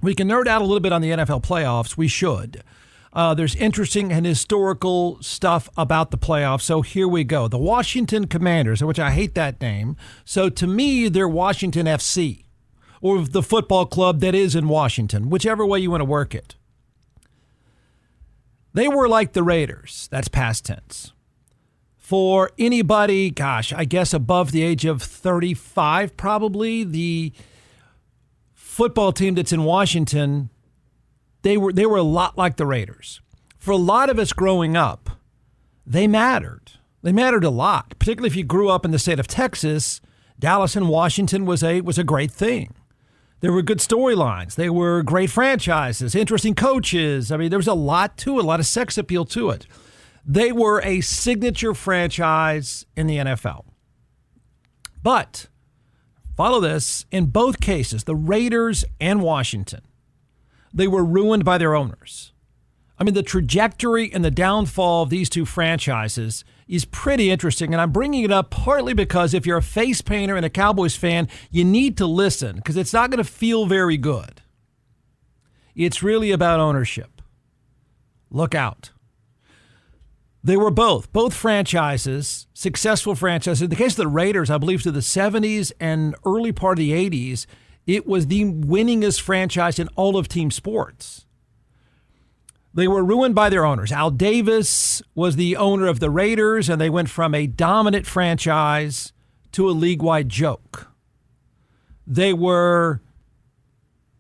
We can nerd out a little bit on the NFL playoffs. We should. There's interesting and historical stuff about the playoffs. So here we go. The Washington Commanders, which I hate that name. So to me, they're Washington FC, or the football club that is in Washington, whichever way you want to work it. They were like the Raiders. That's past tense. For anybody, I guess above the age of 35, probably, the football team that's in Washington, they were a lot like the Raiders. For a lot of us growing up, they mattered. They mattered a lot, particularly if you grew up in the state of Texas. Dallas and Washington was a great thing. There were good storylines. They were great franchises, interesting coaches. I mean, there was a lot to it, a lot of sex appeal to it. They were a signature franchise in the NFL. But, follow this, in both cases, the Raiders and Washington, they were ruined by their owners. I mean, the trajectory and the downfall of these two franchises is pretty interesting. And I'm bringing it up partly because if you're a face painter and a Cowboys fan, you need to listen because it's not going to feel very good. It's really about ownership. Look out. They were both franchises, successful franchises. In the case of the Raiders, I believe to the 70s and early part of the 80s, it was the winningest franchise in all of team sports. They were ruined by their owners. Al Davis was the owner of the Raiders, and they went from a dominant franchise to a league-wide joke. They were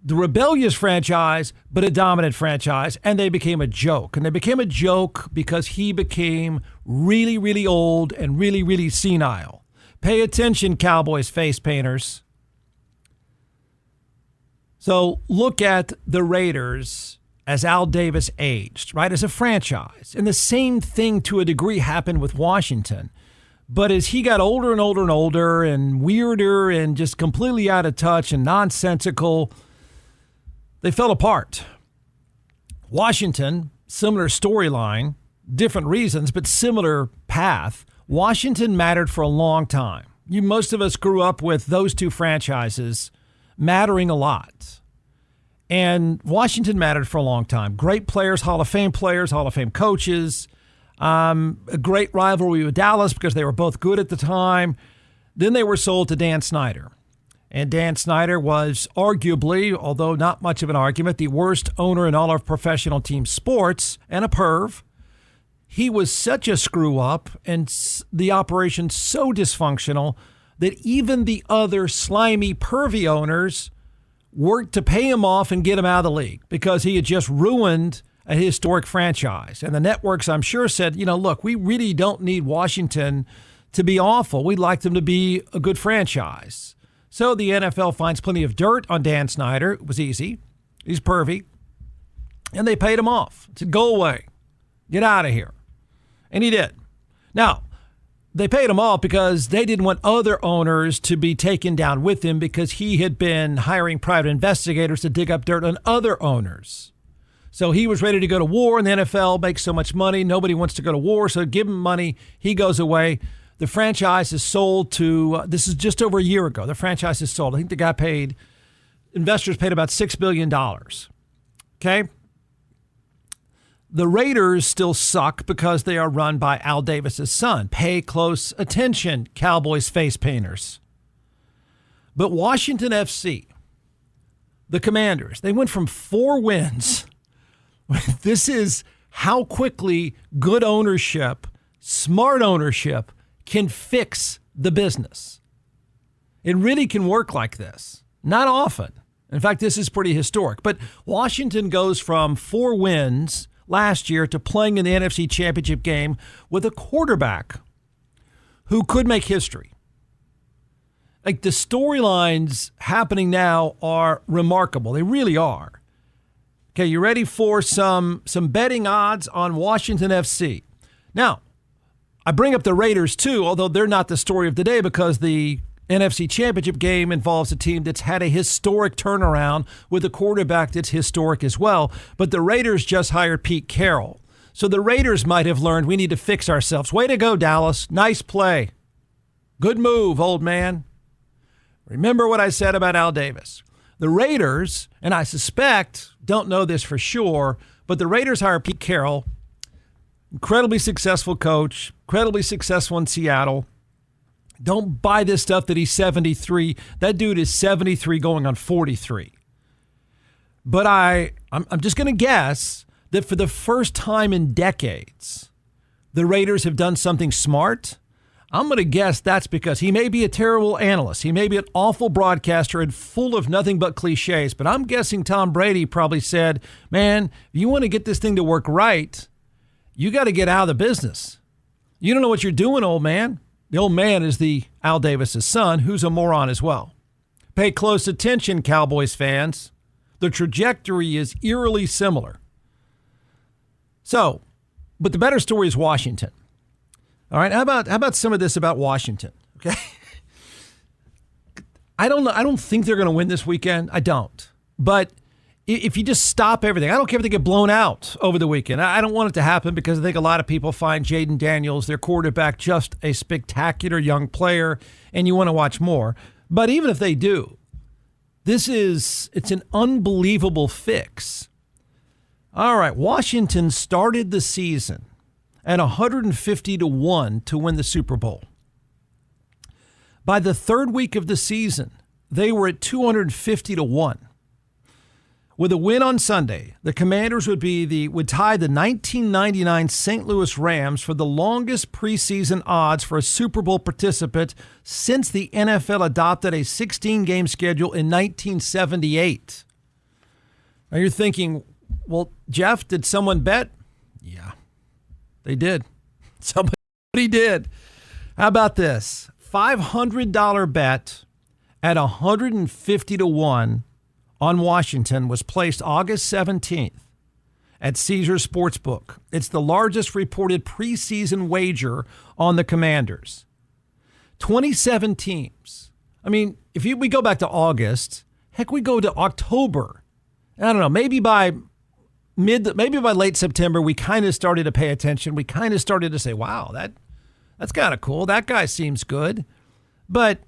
the rebellious franchise, but a dominant franchise, and they became a joke. And they became a joke because he became really, really old and really, really senile. Pay attention, Cowboys face painters. So look at the Raiders as Al Davis aged, right, as a franchise. And the same thing to a degree happened with Washington. But as he got older and older and older and weirder and just completely out of touch and nonsensical, they fell apart. Washington, similar storyline, different reasons, but similar path. Washington mattered for a long time. Most of us grew up with those two franchises mattering a lot. And Washington mattered for a long time. Great players, Hall of Fame coaches, a great rivalry with Dallas because they were both good at the time. Then they were sold to Dan Snyder. And Dan Snyder was arguably, although not much of an argument, the worst owner in all of professional team sports and a perv. He was such a screw up and the operation so dysfunctional that even the other slimy, pervy owners worked to pay him off and get him out of the league because he had just ruined a historic franchise. And the networks, I'm sure, said, look, we really don't need Washington to be awful. We'd like them to be a good franchise. So the NFL finds plenty of dirt on Dan Snyder. It was easy. He's pervy. And they paid him off. Said, go away. Get out of here. And he did. Now, they paid him off because they didn't want other owners to be taken down with him because he had been hiring private investigators to dig up dirt on other owners. So he was ready to go to war, and the NFL makes so much money. Nobody wants to go to war, so give him money. He goes away. The franchise is sold to, this is just over a year ago. The franchise is sold. I think the guy investors paid about $6 billion. Okay? The Raiders still suck because they are run by Al Davis's son. Pay close attention, Cowboys face painters. But Washington FC, the Commanders, they went from 4 wins. This is how quickly good ownership, smart ownership, can fix the business. It really can work like this. Not often. In fact, this is pretty historic. But Washington goes from 4 wins last year to playing in the NFC Championship game with a quarterback who could make history. Like, the storylines happening now are remarkable. They really are. Okay, you ready for some betting odds on Washington FC? Now, I bring up the Raiders too, although they're not the story of the day because the NFC Championship game involves a team that's had a historic turnaround with a quarterback that's historic as well. But the Raiders just hired Pete Carroll. So the Raiders might have learned we need to fix ourselves. Way to go, Dallas. Nice play. Good move, old man. Remember what I said about Al Davis. The Raiders, and I suspect, don't know this for sure, but the Raiders hire Pete Carroll, incredibly successful coach, incredibly successful in Seattle. Don't buy this stuff that he's 73. That dude is 73 going on 43. But I'm just going to guess that for the first time in decades, the Raiders have done something smart. I'm going to guess that's because he may be a terrible analyst. He may be an awful broadcaster and full of nothing but cliches. But I'm guessing Tom Brady probably said, man, if you want to get this thing to work right, you got to get out of the business. You don't know what you're doing, old man. The old man is the Al Davis's son, who's a moron as well. Pay close attention, Cowboys fans. The trajectory is eerily similar. So, but the better story is Washington. All right, how about some of this about Washington? Okay, I don't know. I don't think they're going to win this weekend. I don't. But if you just stop everything, I don't care if they get blown out over the weekend. I don't want it to happen because I think a lot of people find Jayden Daniels, their quarterback, just a spectacular young player, and you want to watch more. But even if they do, it's an unbelievable fix. All right, Washington started the season at 150-1 to win the Super Bowl. By the third week of the season, they were at 250-1. With a win on Sunday, the Commanders would tie the 1999 St. Louis Rams for the longest preseason odds for a Super Bowl participant since the NFL adopted a 16-game schedule in 1978. Now you're thinking, well, Jeff, did someone bet? Yeah, they did. Somebody did. How about this? $500 bet at 150-1 on Washington was placed August 17th at Caesars Sportsbook. It's the largest reported preseason wager on the Commanders. 27 teams. I mean, we go back to August, heck, we go to October. I don't know, maybe by late September, we kind of started to pay attention. We kind of started to say, wow, that's kind of cool. That guy seems good. But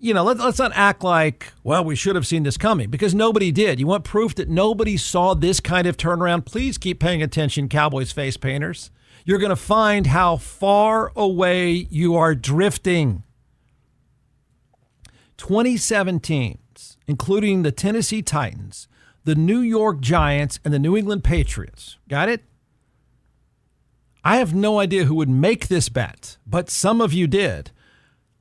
let's not act like, well, we should have seen this coming, because nobody did. You want proof that nobody saw this kind of turnaround? Please keep paying attention, Cowboys face painters. You're going to find how far away you are drifting. 27 teams, including the Tennessee Titans, the New York Giants, and the New England Patriots. Got it? I have no idea who would make this bet, but some of you did.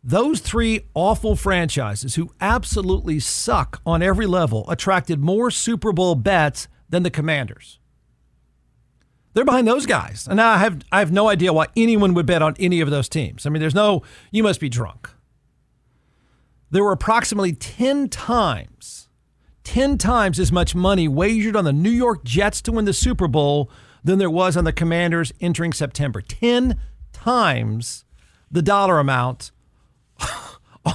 Those three awful franchises who absolutely suck on every level attracted more Super Bowl bets than the Commanders. They're behind those guys. And now I have no idea why anyone would bet on any of those teams. I mean, you must be drunk. There were approximately 10 times as much money wagered on the New York Jets to win the Super Bowl than there was on the Commanders entering September. 10 times the dollar amount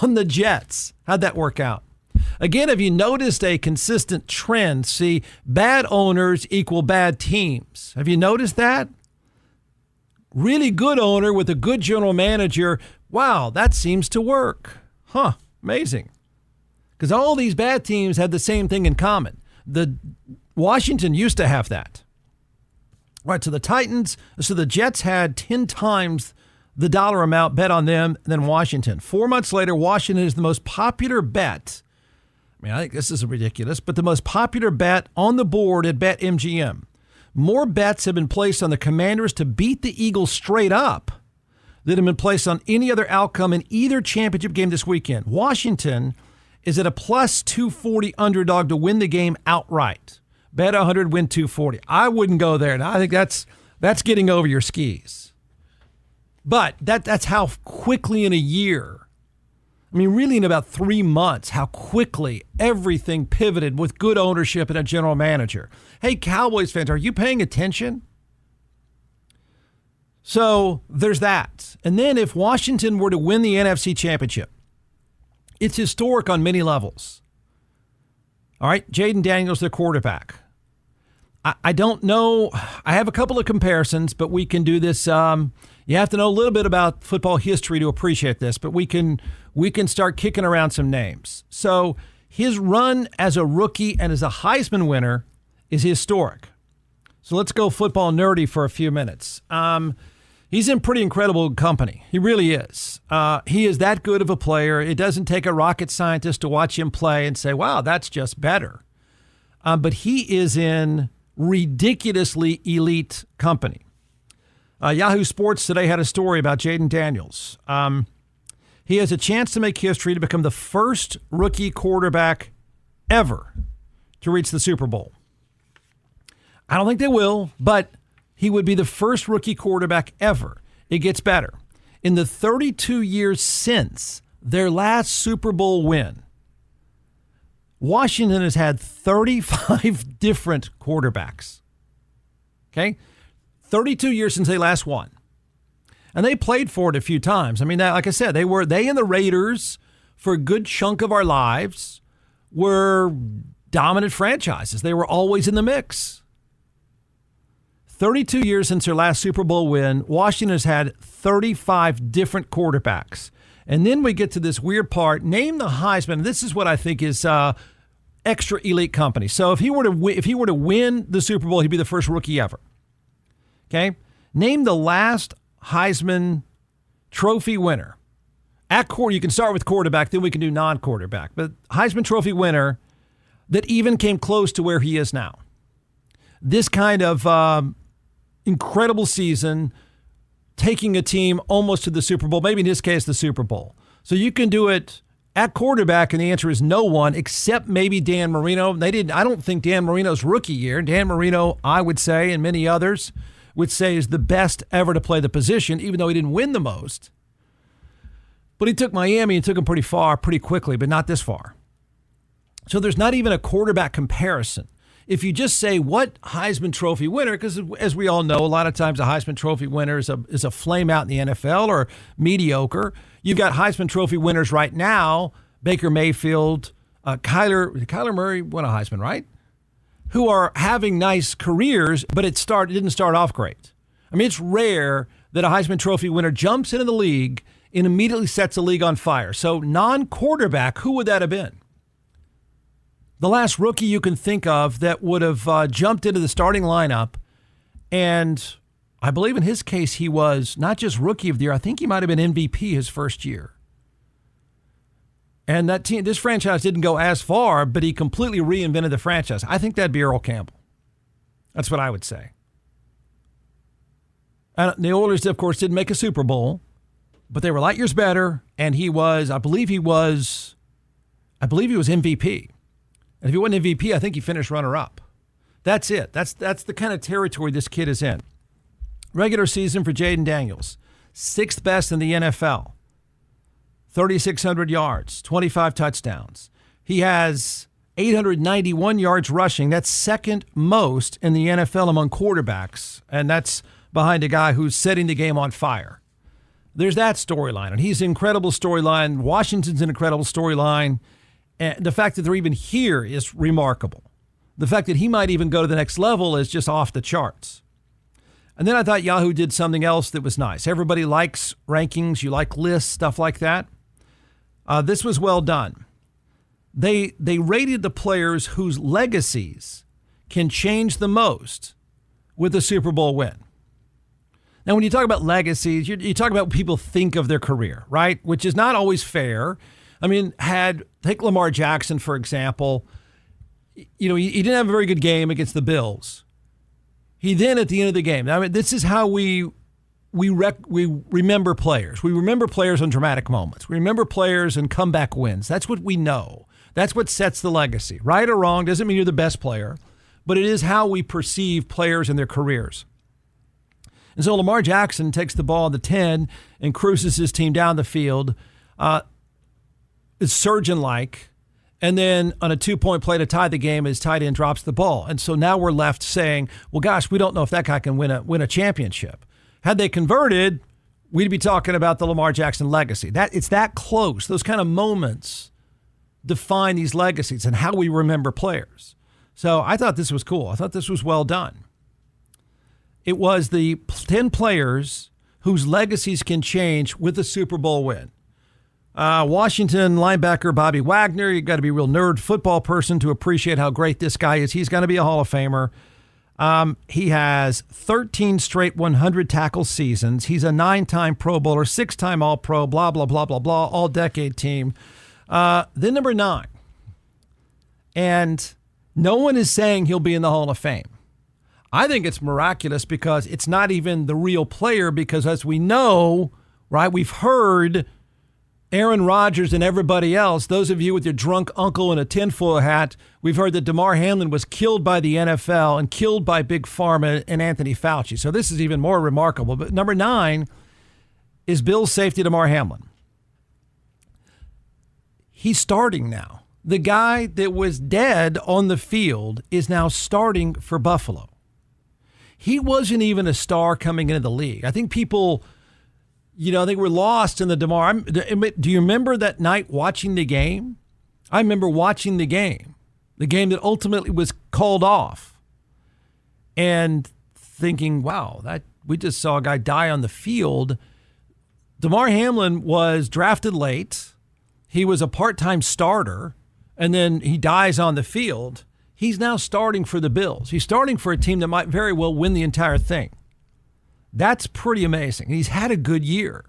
on the Jets. How'd that work out? Again, have you noticed a consistent trend? See, bad owners equal bad teams. Have you noticed that? Really good owner with a good general manager. Wow, that seems to work. Huh, amazing. Because all these bad teams had the same thing in common. The Washington used to have that. All right, so the Jets had 10 times the dollar amount bet on them than Washington. 4 months later, Washington is the most popular bet. I mean, I think this is ridiculous, but the most popular bet on the board at BetMGM. More bets have been placed on the Commanders to beat the Eagles straight up than have been placed on any other outcome in either championship game this weekend. Washington is at a plus 240 underdog to win the game outright. Bet 100, win 240. I wouldn't go there. Now, I think that's getting over your skis. But that's how quickly in a year, I mean, really in about 3 months, how quickly everything pivoted with good ownership and a general manager. Hey, Cowboys fans, are you paying attention? So there's that. And then if Washington were to win the NFC Championship, it's historic on many levels. All right, Jayden Daniels, their quarterback. I don't know. I have a couple of comparisons, but we can do this. You have to know a little bit about football history to appreciate this, but we can start kicking around some names. So His run as a rookie and as a Heisman winner is historic. So let's go football nerdy for a few minutes. He's in pretty incredible company. He really is. He is that good of a player. It doesn't take a rocket scientist to watch him play and say, wow, that's just better. But he is in ridiculously elite company. Yahoo Sports today had a story about Jayden Daniels. He has a chance to make history to become the first rookie quarterback ever to reach the Super Bowl. I don't think they will, but he would be the first rookie quarterback ever. It gets better. In the 32 years since their last Super Bowl win, Washington has had 35 different quarterbacks. Okay? 32 years since they last won. And they played for it a few times. I mean, like I said, they and the Raiders, for a good chunk of our lives, were dominant franchises. They were always in the mix. 32 years since their last Super Bowl win, Washington has had 35 different quarterbacks. And then we get to this weird part, name the Heisman. This is what I think is extra elite company. So if he were to win the Super Bowl, he'd be the first rookie ever. Okay? Name the last Heisman Trophy winner. You can start with quarterback, then we can do non-quarterback. But Heisman Trophy winner that even came close to where he is now. This kind of incredible season, taking a team almost to the Super Bowl, maybe in this case, the Super Bowl. So you can do it at quarterback, and the answer is no one except maybe Dan Marino. I don't think Dan Marino's rookie year. Dan Marino, I would say, and many others would say, is the best ever to play the position, even though he didn't win the most. But he took Miami and took them pretty far, pretty quickly, but not this far. So there's not even a quarterback comparison. If you just say what Heisman Trophy winner, because as we all know, a lot of times a Heisman Trophy winner is a flame out in the NFL or mediocre. You've got Heisman Trophy winners right now, Baker Mayfield, Kyler Murray won a Heisman, right? Who are having nice careers, but it didn't start off great. I mean, it's rare that a Heisman Trophy winner jumps into the league and immediately sets the league on fire. So non-quarterback, who would that have been? The last rookie you can think of that would have jumped into the starting lineup, and I believe in his case he was not just rookie of the year, I think he might have been MVP his first year. And that team, this franchise didn't go as far, but he completely reinvented the franchise. I think that'd be Earl Campbell. That's what I would say. And the Oilers, of course, didn't make a Super Bowl, but they were light years better, and I believe he was MVP. And if he wasn't MVP, I think he finished runner-up. That's it. That's the kind of territory this kid is in. Regular season for Jayden Daniels, 6th best in the NFL. 3,600 yards, 25 touchdowns. He has 891 yards rushing. That's second most in the NFL among quarterbacks, and that's behind a guy who's setting the game on fire. There's that storyline, and he's an incredible storyline. Washington's an incredible storyline. And the fact that they're even here is remarkable. The fact that he might even go to the next level is just off the charts. And then I thought Yahoo did something else that was nice. Everybody likes rankings. You like lists, stuff like that. This was well done. They rated the players whose legacies can change the most with a Super Bowl win. Now, when you talk about legacies, you talk about what people think of their career, right? Which is not always fair. I mean, take Lamar Jackson, for example. You know, he didn't have a very good game against the Bills. He then, at the end of the game, I mean, this is how we remember players. We remember players on dramatic moments. We remember players in comeback wins. That's what we know. That's what sets the legacy. Right or wrong doesn't mean you're the best player, but it is how we perceive players in their careers. And so Lamar Jackson takes the ball at the 10 and cruises his team down the field. It's surgeon-like, and then on a 2-point play to tie the game, his tight end drops the ball. And so now we're left saying, well, gosh, we don't know if that guy can win a championship. Had they converted, we'd be talking about the Lamar Jackson legacy. It's that close. Those kind of moments define these legacies and how we remember players. So I thought this was cool. I thought this was well done. It was the 10 players whose legacies can change with a Super Bowl win. Washington linebacker Bobby Wagner. You got to be a real nerd football person to appreciate how great this guy is. He's going to be a Hall of Famer. He has 13 straight 100 tackle seasons. He's a 9-time Pro Bowler, 6-time All-Pro, blah, blah, blah, blah, blah, all-decade team. Then number 9. And no one is saying he'll be in the Hall of Fame. I think it's miraculous because it's not even the real player because as we know, right, we've heard Aaron Rodgers and everybody else, those of you with your drunk uncle and a tinfoil hat, we've heard that Damar Hamlin was killed by the NFL and killed by Big Pharma and Anthony Fauci. So this is even more remarkable. But number 9 is Bill's safety, Damar Hamlin. He's starting now. The guy that was dead on the field is now starting for Buffalo. He wasn't even a star coming into the league. I think people, they were lost in the Damar. Do you remember that night watching the game? I remember watching the game that ultimately was called off, and thinking, wow, we just saw a guy die on the field. Damar Hamlin was drafted late. He was a part-time starter, and then he dies on the field. He's now starting for the Bills. He's starting for a team that might very well win the entire thing. That's pretty amazing. He's had a good year.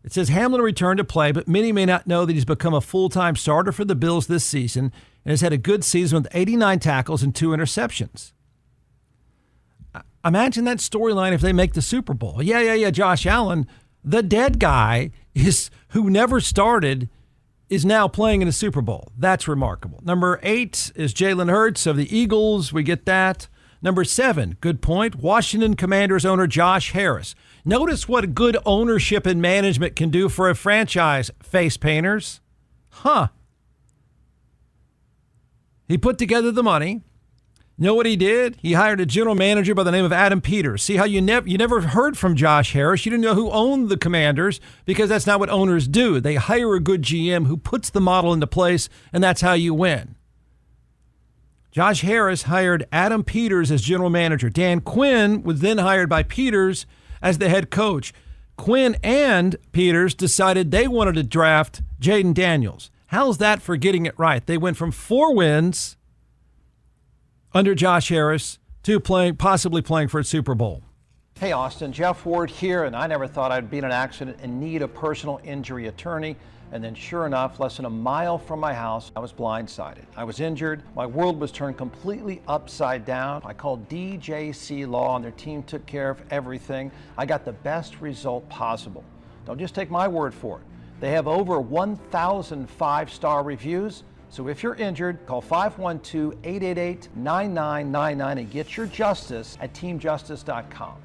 It says Hamlin returned to play, but many may not know that he's become a full-time starter for the Bills this season and has had a good season with 89 tackles and 2 interceptions. Imagine that storyline if they make the Super Bowl. Yeah. Josh Allen, the dead guy who never started, is now playing in a Super Bowl. That's remarkable. Number 8 is Jalen Hurts of the Eagles. We get that. Number 7, good point, Washington Commanders owner Josh Harris. Notice what good ownership and management can do for a franchise, face painters. He put together the money. Know what he did? He hired a general manager by the name of Adam Peters. See how you never heard from Josh Harris. You didn't know who owned the Commanders because that's not what owners do. They hire a good GM who puts the model into place, and that's how you win. Josh Harris hired Adam Peters as general manager. Dan Quinn was then hired by Peters as the head coach. Quinn and Peters decided they wanted to draft Jayden Daniels. How's that for getting it right? They went from 4 wins under Josh Harris to possibly playing for a Super Bowl. Hey Austin, Jeff Ward here, and I never thought I'd be in an accident and need a personal injury attorney. And then sure enough, less than a mile from my house, I was blindsided. I was injured. My world was turned completely upside down. I called DJC Law and their team took care of everything. I got the best result possible. Don't just take my word for it. They have over 1,000 5-star reviews. So if you're injured, call 512-888-9999 and get your justice at teamjustice.com.